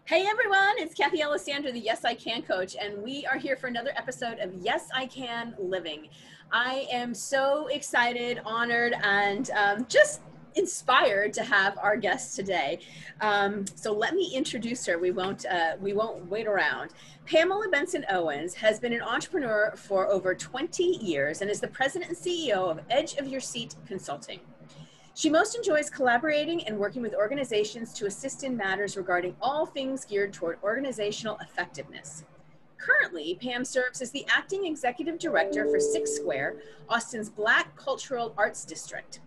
Hey everyone, it's Cathy Alessandra, the Yes I Can coach, and we are here for another episode of Yes I Can Living. I am so excited, honored, and just inspired to have our guest today. So let me introduce her. We won't wait around. Pamela Benson Owens has been an entrepreneur for over 20 years and is the president and CEO of Edge of Your Seat Consulting. She most enjoys collaborating and working with organizations to assist in matters regarding all things geared toward organizational effectiveness. Currently, Pam serves as the acting executive director for Six Square, Austin's Black Cultural Arts District.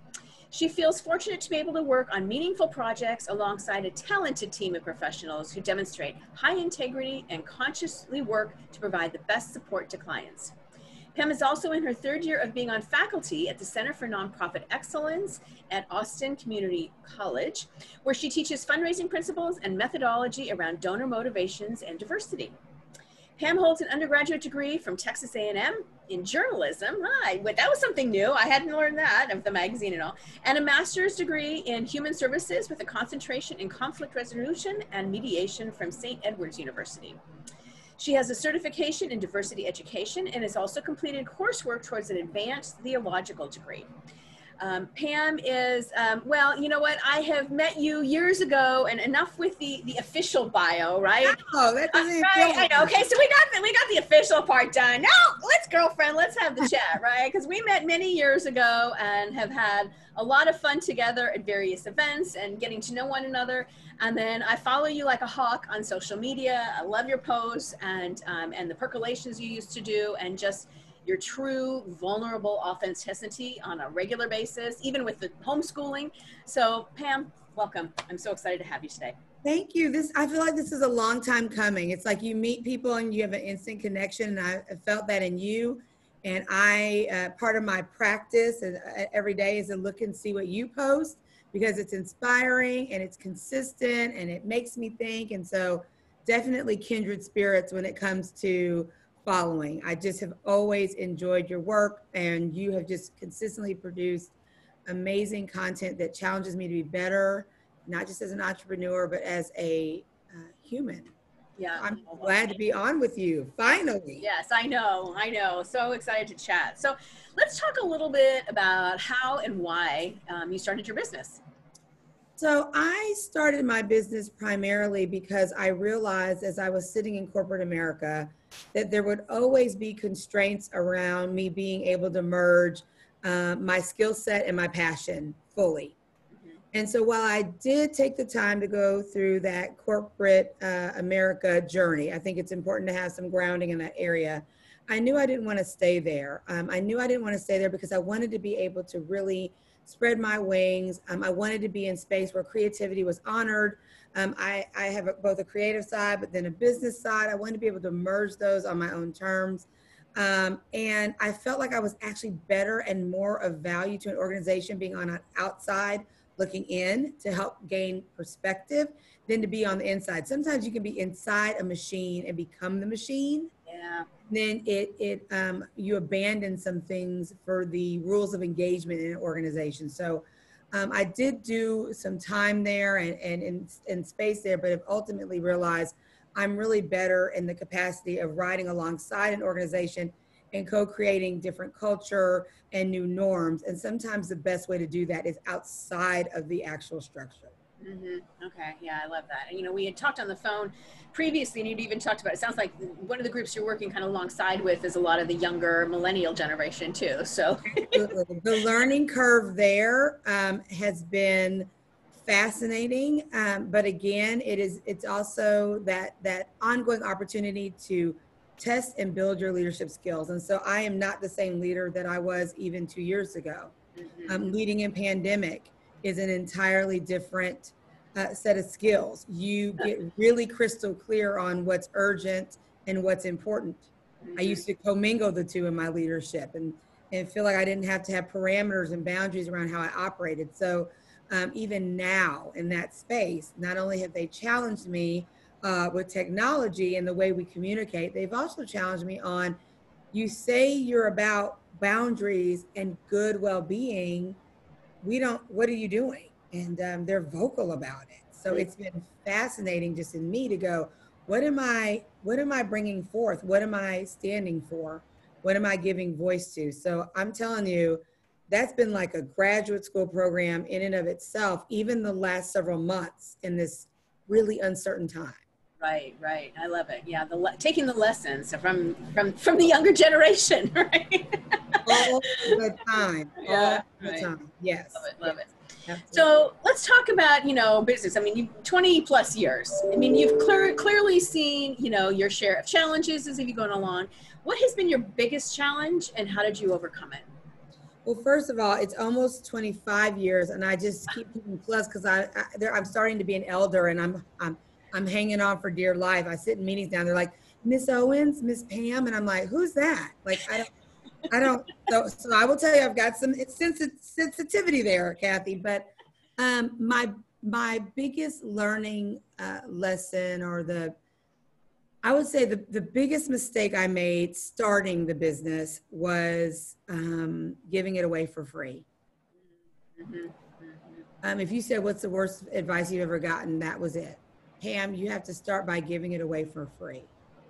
She feels fortunate to be able to work on meaningful projects alongside a talented team of professionals who demonstrate high integrity and consciously work to provide the best support to clients. Pam is also in her third year of being on faculty at the Center for Nonprofit Excellence at Austin Community College, where she teaches fundraising principles and methodology around donor motivations and diversity. Pam holds an undergraduate degree from Texas A&M in journalism. That was something new. I hadn't learned that of the magazine and all. And a master's degree in human services with a concentration in conflict resolution and mediation from St. Edward's University. She has a certification in diversity education and has also completed coursework towards an advanced theological degree. Pam is, well, you know what? I have met you years ago, and enough with the official bio, right? Oh, that doesn't right, I know. Okay, so we got the official part done. Now, let's have the chat, right? Because we met many years ago and have had a lot of fun together at various events and getting to know one another. And then I follow you like a hawk on social media. I love your posts and the percolations you used to do, and just your true vulnerable authenticity on a regular basis, even with the homeschooling. So Pam, welcome. I'm so excited to have you today. Thank you. I feel like this is a long time coming. It's like you meet people and you have an instant connection. And I felt that in you. And part of my practice every day is to look and see what you post, because it's inspiring and it's consistent and it makes me think. And so definitely kindred spirits when it comes to following. I just have always enjoyed your work, and you have just consistently produced amazing content that challenges me to be better, not just as an entrepreneur, but as a human. Yeah, I'm glad to be on with you, finally. Yes, I know. So excited to chat. So let's talk a little bit about how and why you started your business. So I started my business primarily because I realized, as I was sitting in corporate America, that there would always be constraints around me being able to merge my skill set and my passion fully. And so while I did take the time to go through that corporate America journey, I think it's important to have some grounding in that area. I knew I didn't want to stay there. I knew I didn't want to stay there because I wanted to be able to really spread my wings. I wanted to be in space where creativity was honored. I have both a creative side, but then a business side. I wanted to be able to merge those on my own terms. And I felt like I was actually better and more of value to an organization being on an outside looking in to help gain perspective than to be on the inside. Sometimes you can be inside a machine and become the machine. Yeah. Then you abandon some things for the rules of engagement in an organization. So I did do some time there and in space there, but have ultimately realized I'm really better in the capacity of riding alongside an organization and co-creating different culture and new norms. And sometimes the best way to do that is outside of the actual structure. Mm-hmm. Okay. Yeah, I love that. And, you know, we had talked on the phone previously, and you'd even talked about, it sounds like one of the groups you're working kind of alongside with is a lot of the younger millennial generation too. So the learning curve there has been fascinating. But again, it's also that ongoing opportunity to test and build your leadership skills. And so I am not the same leader that I was even 2 years ago. Leading in pandemic is an entirely different set of skills. You get really crystal clear on what's urgent and what's important. I used to commingle the two in my leadership and feel like I didn't have to have parameters and boundaries around how I operated. So even now in that space, not only have they challenged me with technology and the way we communicate, they've also challenged me on, you say you're about boundaries and good well-being, what are you doing? And they're vocal about it. So it's been fascinating just in me to go, what am I bringing forth? What am I standing for? What am I giving voice to? So I'm telling you, that's been like a graduate school program in and of itself, even the last several months in this really uncertain time. Right, right. I love it. Yeah, taking the lessons from the younger generation, right? All the time. Yeah, All the right. time. Yes. Love it, Yes, love it. absolutely. So let's talk about, business. I mean, you 20 plus years. I mean, you've clearly seen, your share of challenges as you've gone along. What has been your biggest challenge and how did you overcome it? Well, first of all, it's almost 25 years, and I just keep putting plus because I'm starting to be an elder, and I'm hanging on for dear life. I sit in meetings down. They're like, Miss Owens, Miss Pam, and I'm like, who's that? Like, I don't. So I will tell you, I've got some sensitivity there, Cathy. But my biggest learning lesson, or I would say the biggest mistake I made starting the business was giving it away for free. If you said, what's the worst advice you've ever gotten, that was it. Pam, you have to start by giving it away for free.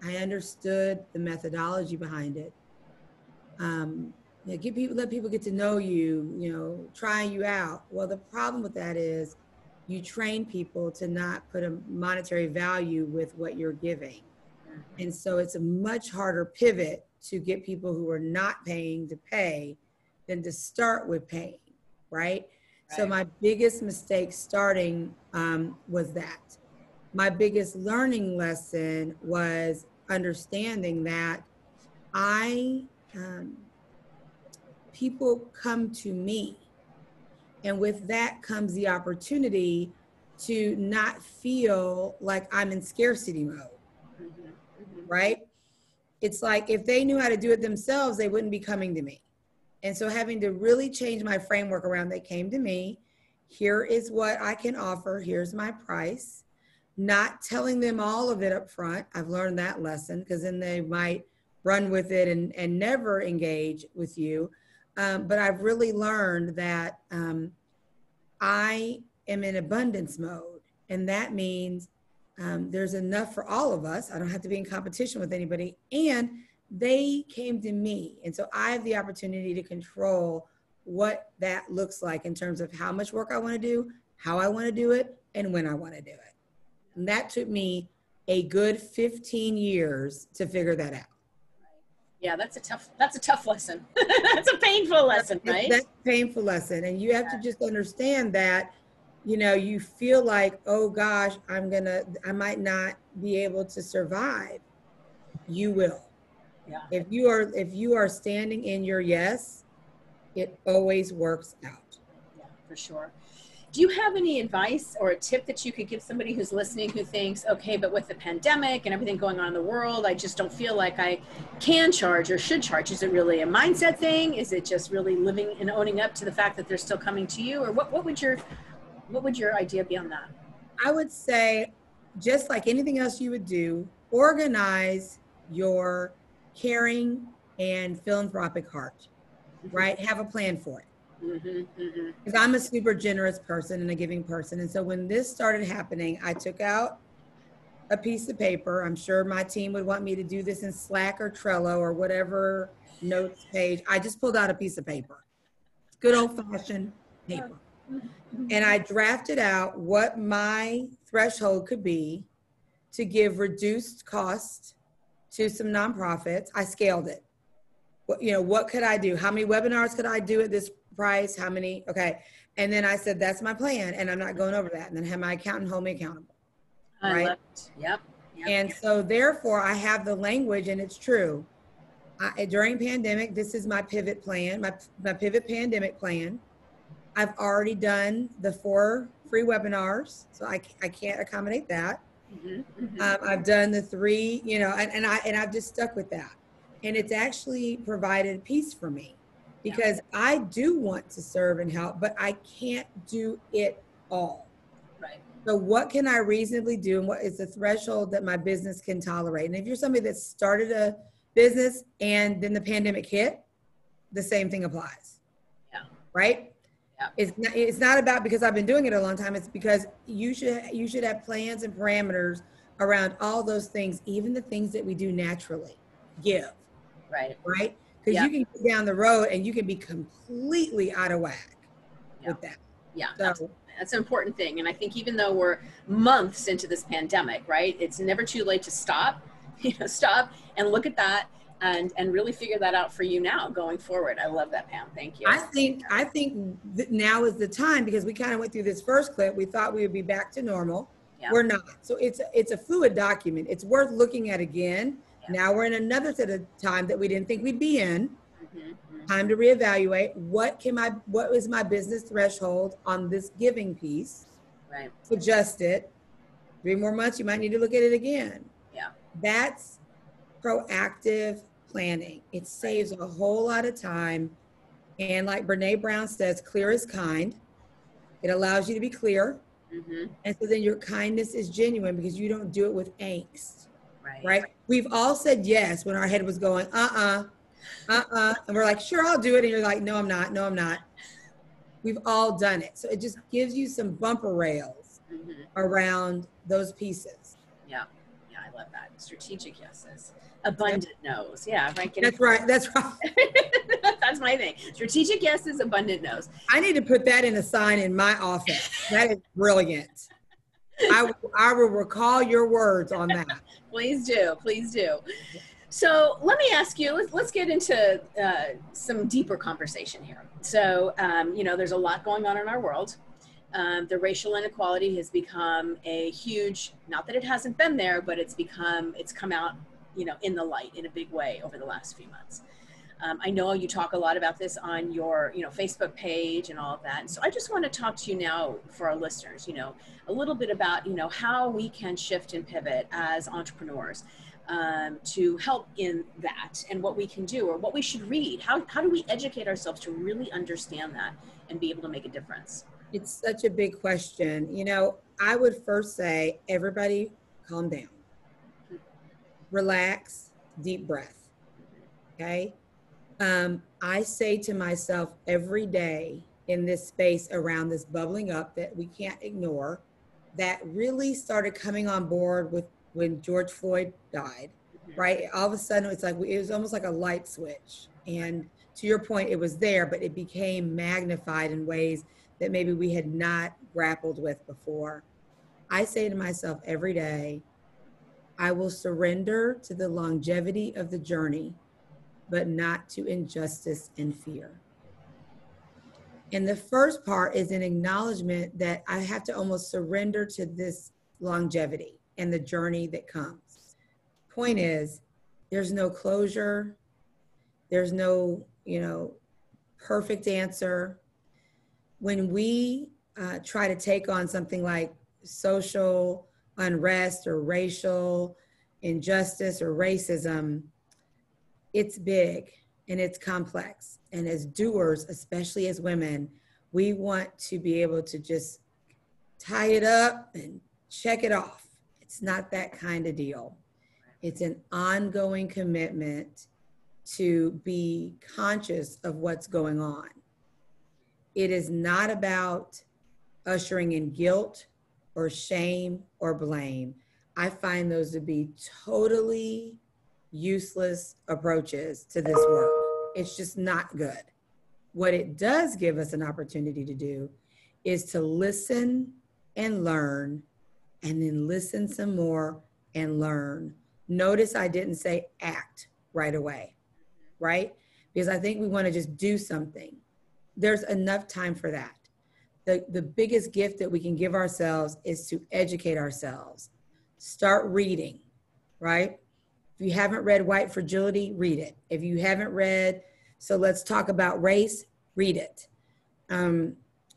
I understood the methodology behind it. Let people get to know you, try you out. Well, the problem with that is you train people to not put a monetary value with what you're giving. And so it's a much harder pivot to get people who are not paying to pay than to start with paying, right? So my biggest mistake starting was that. My biggest learning lesson was understanding that people come to me, and with that comes the opportunity to not feel like I'm in scarcity mode. Right? It's like if they knew how to do it themselves, they wouldn't be coming to me. And so having to really change my framework around, they came to me, here is what I can offer, here's my price, not telling them all of it up front. I've learned that lesson because then they might run with it and never engage with you. But I've really learned that I am in abundance mode, and that means there's enough for all of us. I don't have to be in competition with anybody. And they came to me. And so I have the opportunity to control what that looks like in terms of how much work I want to do, how I want to do it, and when I want to do it. And that took me a good 15 years to figure that out. Yeah, that's a tough lesson. That's a painful lesson, right? That's a painful lesson. And you have to just understand that you feel like, oh gosh, I might not be able to survive. You will. Yeah. If you are standing in your yes, it always works out. Yeah, for sure. Do you have any advice or a tip that you could give somebody who's listening who thinks, okay, but with the pandemic and everything going on in the world, I just don't feel like I can charge or should charge? Is it really a mindset thing? Is it just really living and owning up to the fact that they're still coming to you? Or what would your idea be on that? I would say, just like anything else you would do, organize your caring and philanthropic heart, right? Have a plan for it. Because I'm a super generous person and a giving person. And so when this started happening, I took out a piece of paper. I'm sure my team would want me to do this in Slack or Trello or whatever notes page. I just pulled out a piece of paper. Good old fashioned paper. And I drafted out what my threshold could be to give reduced cost to some nonprofits. I scaled it. What could I do? How many webinars could I do at this price? How many? Okay. And then I said, that's my plan. And I'm not going over that. And then have my accountant hold me accountable. I love it. Yep. And so therefore I have the language, and it's true. During pandemic, this is my pivot plan, my pivot pandemic plan. I've already done the 4 free webinars, so I can't accommodate that. I've done the 3, and I've just stuck with that. And it's actually provided peace for me because I do want to serve and help, but I can't do it all. Right. So what can I reasonably do, and what is the threshold that my business can tolerate? And if you're somebody that started a business and then the pandemic hit, the same thing applies. Yeah. Right? It's not about because I've been doing it a long time. It's because you should have plans and parameters around all those things, even the things that we do naturally. Give. Right. Right? Because you can get down the road and you can be completely out of whack with that. Yeah, So that's an important thing. And I think even though we're months into this pandemic, right, it's never too late to stop, stop and look at that and really figure that out for you now going forward. I love that, Pam. Thank you. I think that now is the time, because we kind of went through this first clip. We thought we would be back to normal. Yeah. We're not. So it's a fluid document. It's worth looking at again. Yeah. Now we're in another set of time that we didn't think we'd be in. Time to reevaluate what is my business threshold on this giving piece. Right. Adjust it. 3 more months, you might need to look at it again. Yeah. That's proactive planning. It saves a whole lot of time. And like Brene Brown says, clear is kind. It allows you to be clear. And so then your kindness is genuine because you don't do it with angst. Right? We've all said yes when our head was going, and we're like, sure, I'll do it. And you're like, no, I'm not. No, I'm not. We've all done it. So it just gives you some bumper rails around those pieces. Yeah. Yeah, I love that. Strategic yeses. Abundant no's. Yeah, right. That's right. That's right. That's my thing. Strategic yeses, abundant no's. I need to put that in a sign in my office. That is brilliant. I will recall your words on that. Please do. Please do. So let me ask you, let's get into some deeper conversation here. So, there's a lot going on in our world. The racial inequality has become a huge, not that it hasn't been there, but it's come out, in the light in a big way over the last few months. I know you talk a lot about this on your, Facebook page and all of that. And so I just want to talk to you now for our listeners, a little bit about, how we can shift and pivot as entrepreneurs. To help in that and what we can do or what we should read. How do we educate ourselves to really understand that and be able to make a difference? It's such a big question. I would first say, everybody calm down. Relax, deep breath. Okay? I say to myself every day in this space around this bubbling up that we can't ignore, that really started coming on board with when George Floyd died, right? All of a sudden, it was almost like a light switch. And to your point, it was there, but it became magnified in ways that maybe we had not grappled with before. I say to myself every day, I will surrender to the longevity of the journey, but not to injustice and fear. And the first part is an acknowledgement that I have to almost surrender to this longevity and the journey that comes. Point is, there's no closure. There's no, perfect answer. When we try to take on something like social unrest or racial injustice or racism, it's big and it's complex. And as doers, especially as women, we want to be able to just tie it up and check it off. It's not that kind of deal. It's an ongoing commitment to be conscious of what's going on. It is not about ushering in guilt or shame or blame. I find those to be totally useless approaches to this work. It's just not good. What it does give us an opportunity to do is to listen and learn, and then listen some more and learn. Notice I didn't say act right away, right? Because I think we want to just do something. There's enough time for that. The biggest gift that we can give ourselves is to educate ourselves. Start reading, right? If you haven't read White Fragility, read it. If you haven't read So Let's Talk About Race, read it.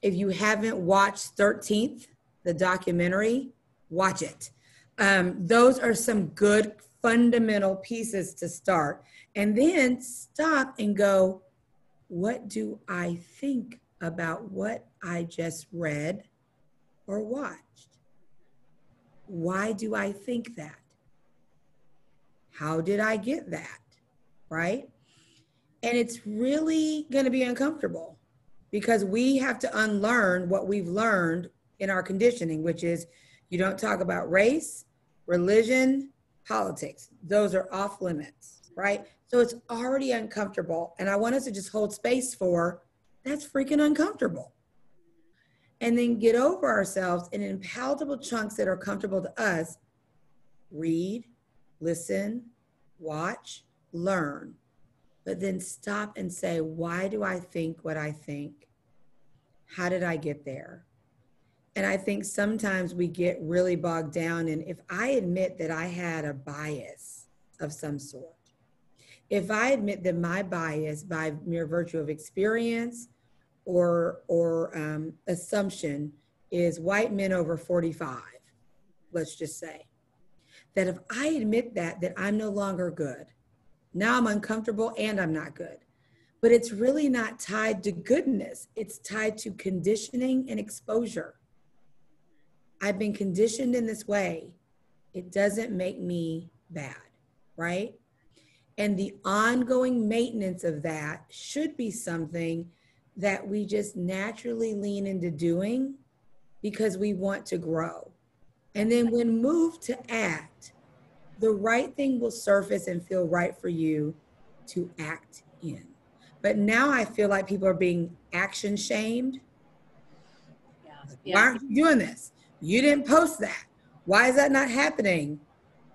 If you haven't watched 13th, the documentary, watch it. Those are some good fundamental pieces to start. And then stop and go, what do I think about what I just read or watched? Why do I think that? How did I get that, right? And it's really going to be uncomfortable. because we have to unlearn what we've learned in our conditioning, which is you don't talk about race, religion, politics. Those are off limits, right? So it's already uncomfortable. And I want us to just hold space for that's freaking uncomfortable. And then get over ourselves and in palatable chunks that are comfortable to us, read, listen, watch, learn, but then stop and say, why do I think what I think? How did I get there? And I think sometimes we get really bogged down in, if I admit that I had a bias of some sort, if I admit that my bias by mere virtue of experience or assumption is white men over 45, let's just say, that if I admit that I'm no longer good. Now I'm uncomfortable and I'm not good. But it's really not tied to goodness. It's tied to conditioning and exposure. I've been conditioned in this way. It doesn't make me bad, right? And the ongoing maintenance of that should be something that we just naturally lean into doing because we want to grow. And then when moved to act, the right thing will surface and feel right for you to act in. But now I feel like people are being action shamed. Yeah. Why aren't you doing this? You didn't post that. Why is that not happening?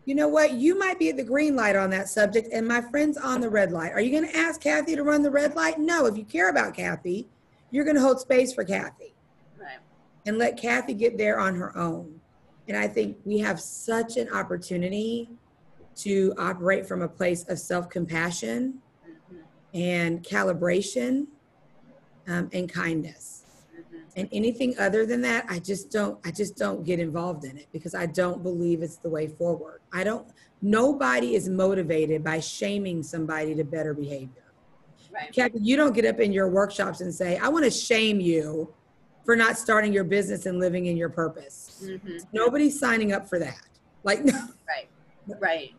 You know what? You might be at the green light on that subject and my friend's on the red light. Are you going to ask Cathy to run the red light? No. If you care about Cathy, you're going to hold space for Cathy. Right. And let Cathy get there on her own. And I think we have such an opportunity to operate from a place of self-compassion and calibration and kindness. And anything other than that, I just don't get involved in it because I don't believe it's the way forward. Nobody is motivated by shaming somebody to better behavior. Right. Cathy, you don't get up in your workshops and say, I want to shame you for not starting your business and living in your purpose. Nobody's signing up for that. Like, no. Right.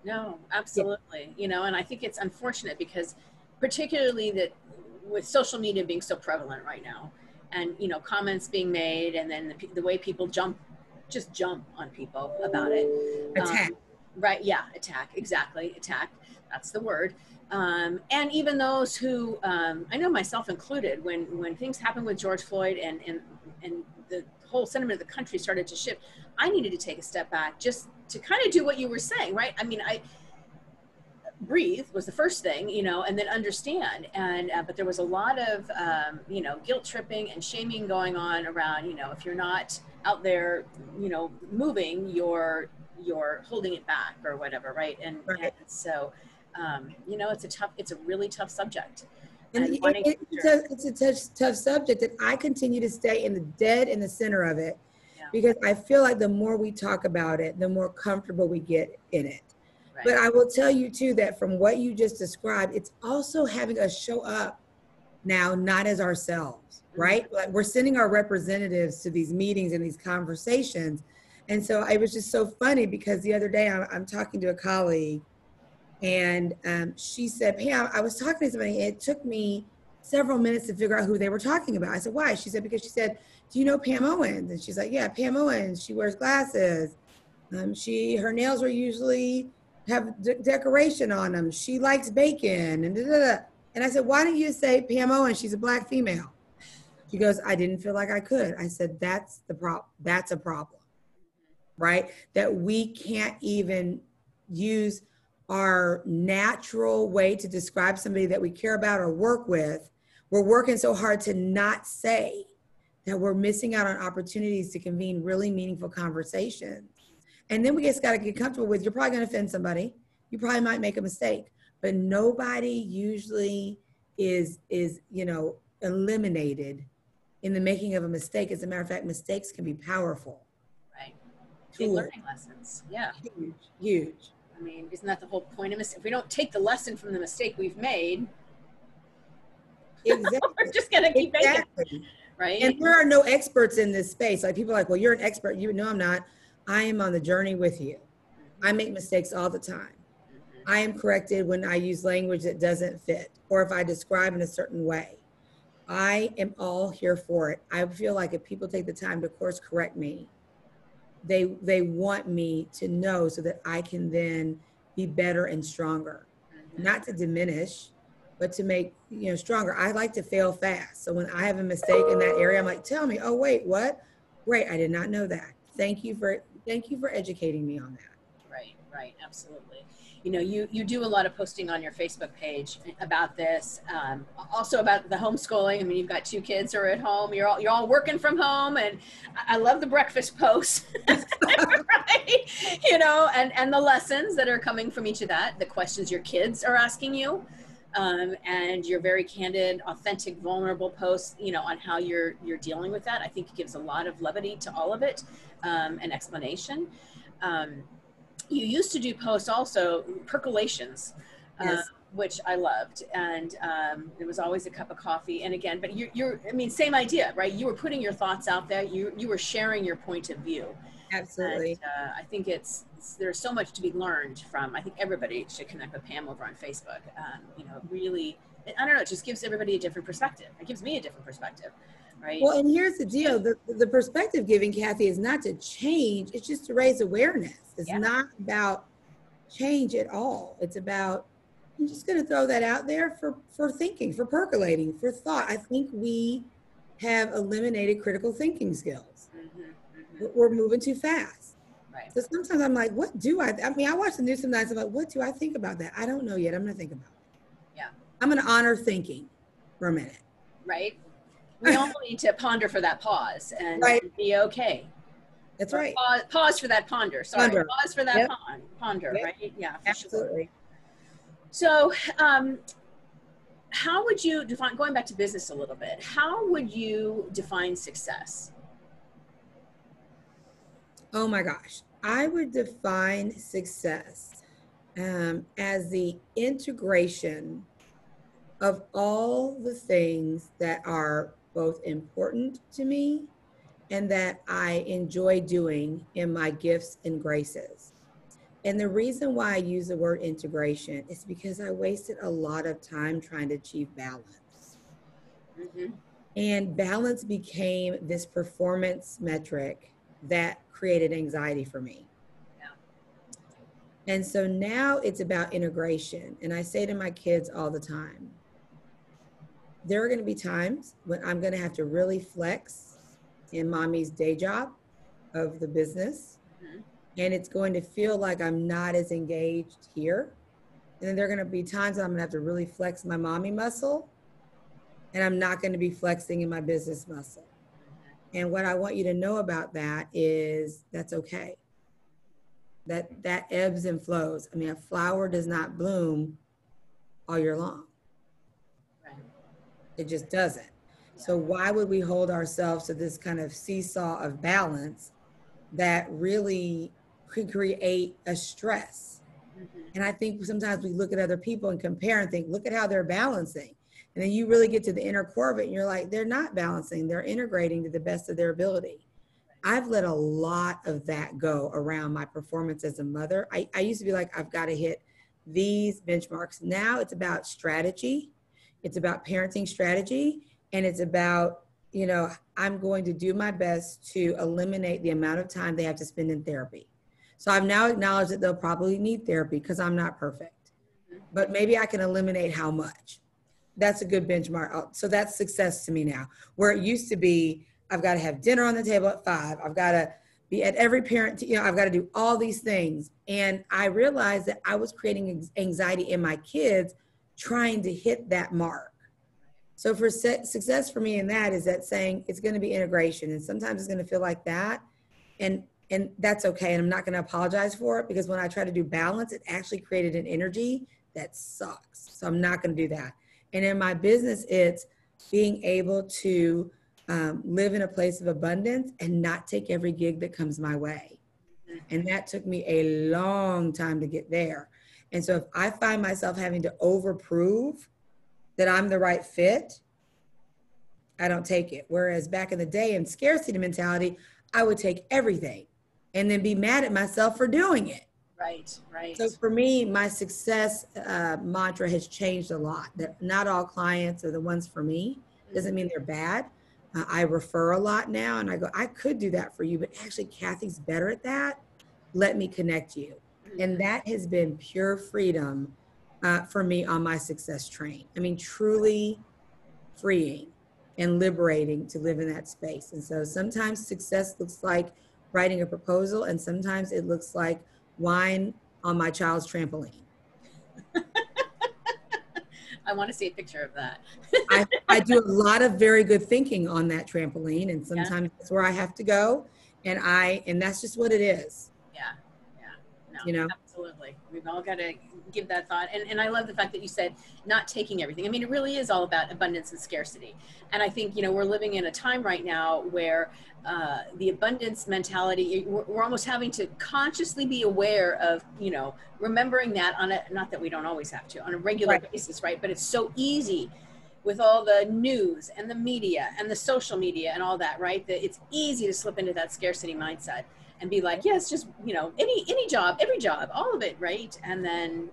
No, absolutely. You know, and I think it's unfortunate because particularly that with social media being so prevalent right now and, you know, comments being made and then the way people jump on people about it. Attack. Right. Yeah. Attack. Exactly. Attack. That's the word. And even those who, I know myself included, when things happened with George Floyd and the whole sentiment of the country started to shift, I needed to take a step back just to kind of do what you were saying, right? I mean, breathe was the first thing, you know, and then understand. And, but there was a lot of, you know, guilt tripping and shaming going on around, you know, if you're not out there, you know, moving, you're holding it back or whatever. Right. And so, you know, it's a really tough subject. And it's a tough subject, and I continue to stay in the center of it because I feel like the more we talk about it, the more comfortable we get in it. Right. But I will tell you too that from what you just described, it's also having us show up now, not as ourselves, right? Like we're sending our representatives to these meetings and these conversations. And so it was just so funny because the other day I'm talking to a colleague and she said, Pam, I was talking to somebody and it took me several minutes to figure out who they were talking about. I said, why? She said, because she said, do you know Pam Owens? And she's like, yeah, Pam Owens. She wears glasses. Her nails are usually have decoration on them. She likes bacon and da-da-da. And I said, why didn't you say Pam Owens? She's a Black female. She goes, I didn't feel like I could. I said, that's the problem. That's a problem, right? That we can't even use our natural way to describe somebody that we care about or work with. We're working so hard to not say that we're missing out on opportunities to convene really meaningful conversations. And then we just got to get comfortable with, you're probably going to offend somebody. You probably might make a mistake, but nobody usually is, you know, eliminated in the making of a mistake. As a matter of fact, mistakes can be powerful. Right. Big learning lessons. Yeah. Huge. I mean, isn't that the whole point of mistake? If we don't take the lesson from the mistake we've made, exactly. We're just going to keep making, right? And there are no experts in this space. Like people are like, well, you're an expert. You know, I'm not. I am on the journey with you. I make mistakes all the time. I am corrected when I use language that doesn't fit or if I describe in a certain way. I am all here for it. I feel like if people take the time to course correct me, they want me to know so that I can then be better and stronger, not to diminish, but to make, stronger. I like to fail fast. So when I have a mistake in that area, I'm like, tell me, oh, wait, what? Great. I did not know that. Thank you for educating me on that. Right, absolutely. You do a lot of posting on your Facebook page about this, also about the homeschooling. I mean, you've got 2 kids who are at home. You're all working from home, and I love the breakfast posts, right? And the lessons that are coming from each of that, the questions your kids are asking you, and your very candid, authentic, vulnerable posts, on how you're dealing with that. I think it gives a lot of levity to all of it, and explanation. You used to do posts also, percolations, Yes, which I loved. And there was always a cup of coffee. And again, but I mean, same idea, right? You were putting your thoughts out there. You were sharing your point of view. And absolutely. I think there's so much to be learned from. I think everybody should connect with Pam over on Facebook. Really, I don't know, it just gives everybody a different perspective. It gives me a different perspective, right? Well, and here's the deal. The perspective giving, Cathy, is not to change. It's just to raise awareness. It's Yeah. not about change at all. It's about, I'm just going to throw that out there for thinking, for percolating, for thought. I think we have eliminated critical thinking skills. Mm-hmm, mm-hmm. We're moving too fast. Right. So sometimes I'm like, I mean, I watch the news sometimes. I'm like, what do I think about that? I don't know yet. I'm going to think about it. Yeah. I'm going to honor thinking for a minute. Right. We all need to ponder for that pause and Right. be okay. That's right. Pause for that ponder. Sorry. Ponder. Pause for that Yep. ponder, Yep. right? Yeah, for Absolutely. sure. So, how would you define, going back to business a little bit, how would you define success? Oh my gosh. I would define success as the integration of all the things that are both important to me and that I enjoy doing in my gifts and graces. And the reason why I use the word integration is because I wasted a lot of time trying to achieve balance. Mm-hmm. And balance became this performance metric that created anxiety for me. Yeah. And so now it's about integration. And I say to my kids all the time, there are going to be times when I'm going to have to really flex in mommy's day job of the business. Mm-hmm. And it's going to feel like I'm not as engaged here. And then there are going to be times that I'm going to have to really flex my mommy muscle. And I'm not going to be flexing in my business muscle. And what I want you to know about that is that's okay. That ebbs and flows. I mean, a flower does not bloom all year long. Right. It just doesn't. So why would we hold ourselves to this kind of seesaw of balance that really could create a stress? Mm-hmm. And I think sometimes we look at other people and compare and think, look at how they're balancing. And then you really get to the inner core of it and you're like, they're not balancing, they're integrating to the best of their ability. I've let a lot of that go around my performance as a mother. I used to be like, I've got to hit these benchmarks. Now it's about strategy. It's about parenting strategy. And it's about, I'm going to do my best to eliminate the amount of time they have to spend in therapy. So I've now acknowledged that they'll probably need therapy because I'm not perfect. But maybe I can eliminate how much. That's a good benchmark. So that's success to me now. Where it used to be, I've got to have dinner on the table at 5. I've got to be at every parent, I've got to do all these things. And I realized that I was creating anxiety in my kids trying to hit that mark. So for success for me in that is that saying it's going to be integration. And sometimes it's going to feel like that. And that's okay. And I'm not going to apologize for it because when I try to do balance, it actually created an energy that sucks. So I'm not going to do that. And in my business, it's being able to live in a place of abundance and not take every gig that comes my way. And that took me a long time to get there. And so if I find myself having to overprove that I'm the right fit, I don't take it. Whereas back in the day in scarcity mentality, I would take everything and then be mad at myself for doing it. Right, right. So for me, my success mantra has changed a lot. That not all clients are the ones for me. Doesn't mean they're bad. I refer a lot now, and I go, I could do that for you, but actually Cathy's better at that. Let me connect you. And that has been pure freedom for me on my success train. I mean, truly freeing and liberating to live in that space. And so sometimes success looks like writing a proposal, and sometimes it looks like wine on my child's trampoline. I want to see a picture of that. I do a lot of very good thinking on that trampoline, and sometimes that's where I have to go, and that's just what it is. Yeah, yeah, no, you know, absolutely. We've all got to give that thought, and I love the fact that you said not taking everything. I mean, it really is all about abundance and scarcity, and I think we're living in a time right now where the abundance mentality, we're almost having to consciously be aware of remembering that on a, not that we don't always have to, on a regular basis, right? But it's so easy with all the news and the media and the social media and all that, right? That it's easy to slip into that scarcity mindset and be like, yes, just, any job, every job, all of it, right? And then,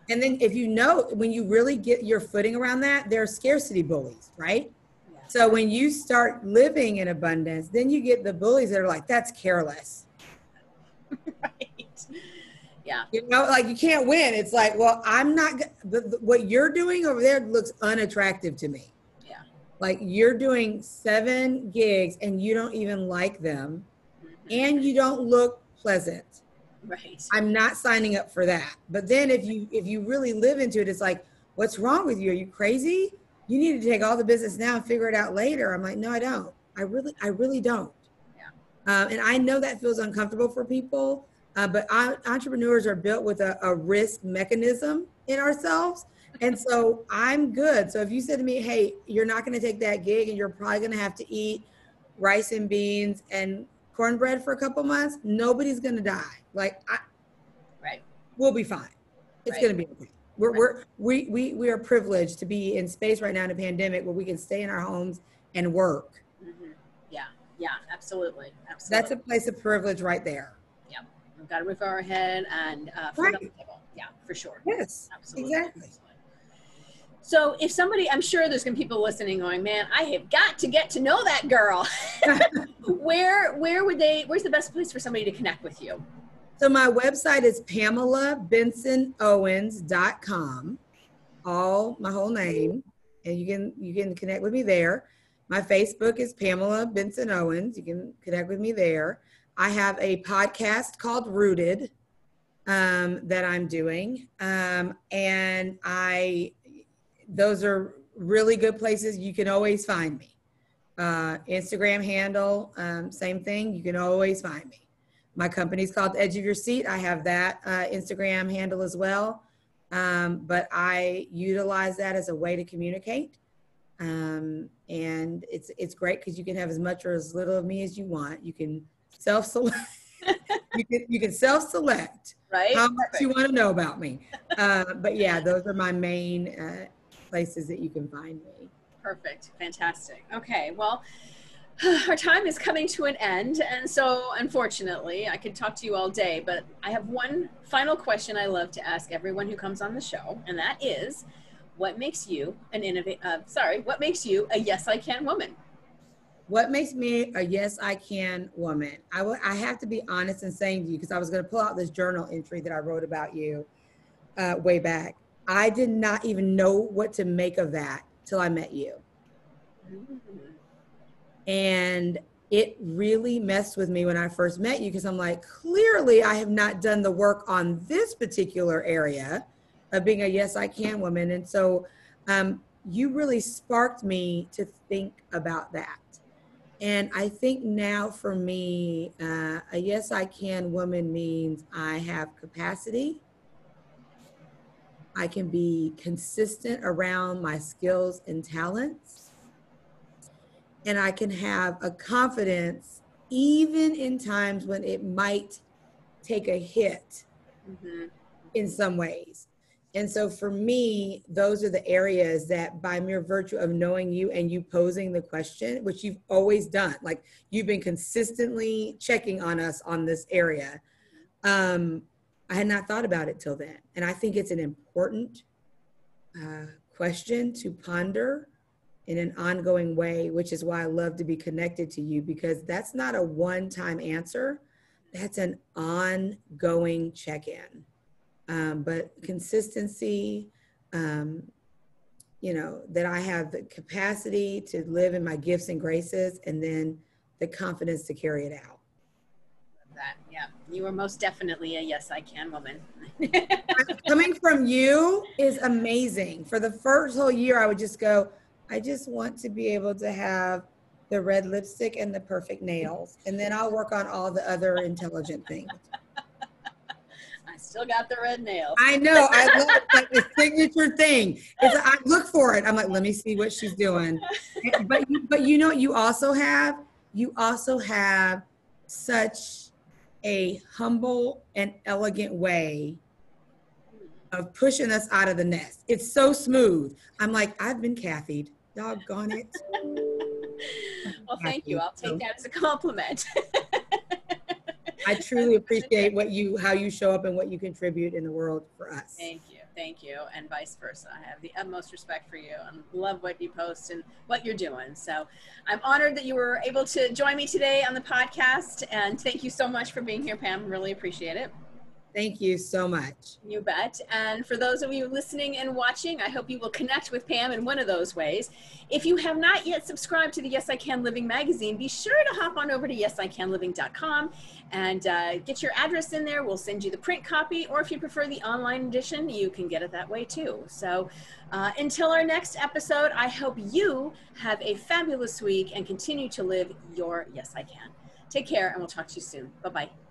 and then when you really get your footing around that, there are scarcity bullies, right? Yeah. So when you start living in abundance, then you get the bullies that are like, that's careless. Right. Yeah. Like you can't win. It's like, well, I'm not, what you're doing over there looks unattractive to me. Yeah. Like you're doing 7 gigs and you don't even like them, and you don't look pleasant. Right. I'm not signing up for that. But then if you really live into it, it's like, what's wrong with you? Are you crazy? You need to take all the business now and figure it out later. I'm like, no, I don't. I really don't. Yeah. And I know that feels uncomfortable for people. But entrepreneurs are built with a risk mechanism in ourselves. And so I'm good. So if you said to me, hey, you're not going to take that gig and you're probably going to have to eat rice and beans and cornbread for a couple months, nobody's going to die. Like, we'll be fine. It's going to be okay. We are privileged to be in space right now in a pandemic where we can stay in our homes and work. Mm-hmm. Yeah. Yeah, absolutely. That's a place of privilege right there. We've got a roof over our head and food on the table. Yeah, for sure. Yes, absolutely. Exactly. So if somebody, I'm sure there's going to be people listening going, man, I have got to get to know that girl. Where's the best place for somebody to connect with you? So my website is PamelaBensonOwens.com, my whole name, and you can connect with me there. My Facebook is Pamela Benson Owens. You can connect with me there. I have a podcast called Rooted that I'm doing. And those are really good places. You can always find me. Instagram handle, same thing. You can always find me. My company's called Edge of Your Seat. I have that Instagram handle as well. But I utilize that as a way to communicate. And it's great because you can have as much or as little of me as you want. You can self-select. you can self-select how much you want to know about me. But yeah, those are my main places that you can find me. Perfect. Fantastic. Okay. Well, our time is coming to an end. And so unfortunately, I could talk to you all day, but I have one final question I love to ask everyone who comes on the show. And that is, what makes you what makes you a yes, I can woman? What makes me a yes, I can woman? I have to be honest in saying to you, because I was going to pull out this journal entry that I wrote about you way back. I did not even know what to make of that till I met you. Mm-hmm. And it really messed with me when I first met you, because I'm like, clearly I have not done the work on this particular area of being a yes, I can woman. And so you really sparked me to think about that. And I think now for me, a yes, I can woman means I have capacity. I can be consistent around my skills and talents. And I can have a confidence even in times when it might take a hit in some ways. And so for me, those are the areas that by mere virtue of knowing you and you posing the question, which you've always done, like you've been consistently checking on us on this area. I had not thought about it till then. And I think it's an important question to ponder in an ongoing way, which is why I love to be connected to you, because that's not a one-time answer. That's an ongoing check-in. But consistency, you know, that I have the capacity to live in my gifts and graces, and then the confidence to carry it out. That, yeah, you are most definitely a yes, I can woman. Coming from you is amazing. For the first whole year, I would just go, I just want to be able to have the red lipstick and the perfect nails. And then I'll work on all the other intelligent things. I still got the red nails. I know. I love it. Like the signature thing. It's, I look for it. I'm like, let me see what she's doing. But you know what you also have? You also have such a humble and elegant way of pushing us out of the nest. It's so smooth. I'm like, I've been Cathy'd. Doggone it. Well, thank you. I'll take that as a compliment. I truly appreciate how you show up and what you contribute in the world for us. Thank you, and vice versa. I have the utmost respect for you and love what you post and what you're doing. So I'm honored that you were able to join me today on the podcast, and thank you so much for being here, Pam. Really appreciate it. Thank you so much. You bet. And for those of you listening and watching, I hope you will connect with Pam in one of those ways. If you have not yet subscribed to the Yes I Can Living magazine, be sure to hop on over to yesicanliving.com and get your address in there. We'll send you the print copy, or if you prefer the online edition, you can get it that way too. So until our next episode, I hope you have a fabulous week and continue to live your Yes I Can. Take care, and we'll talk to you soon. Bye-bye.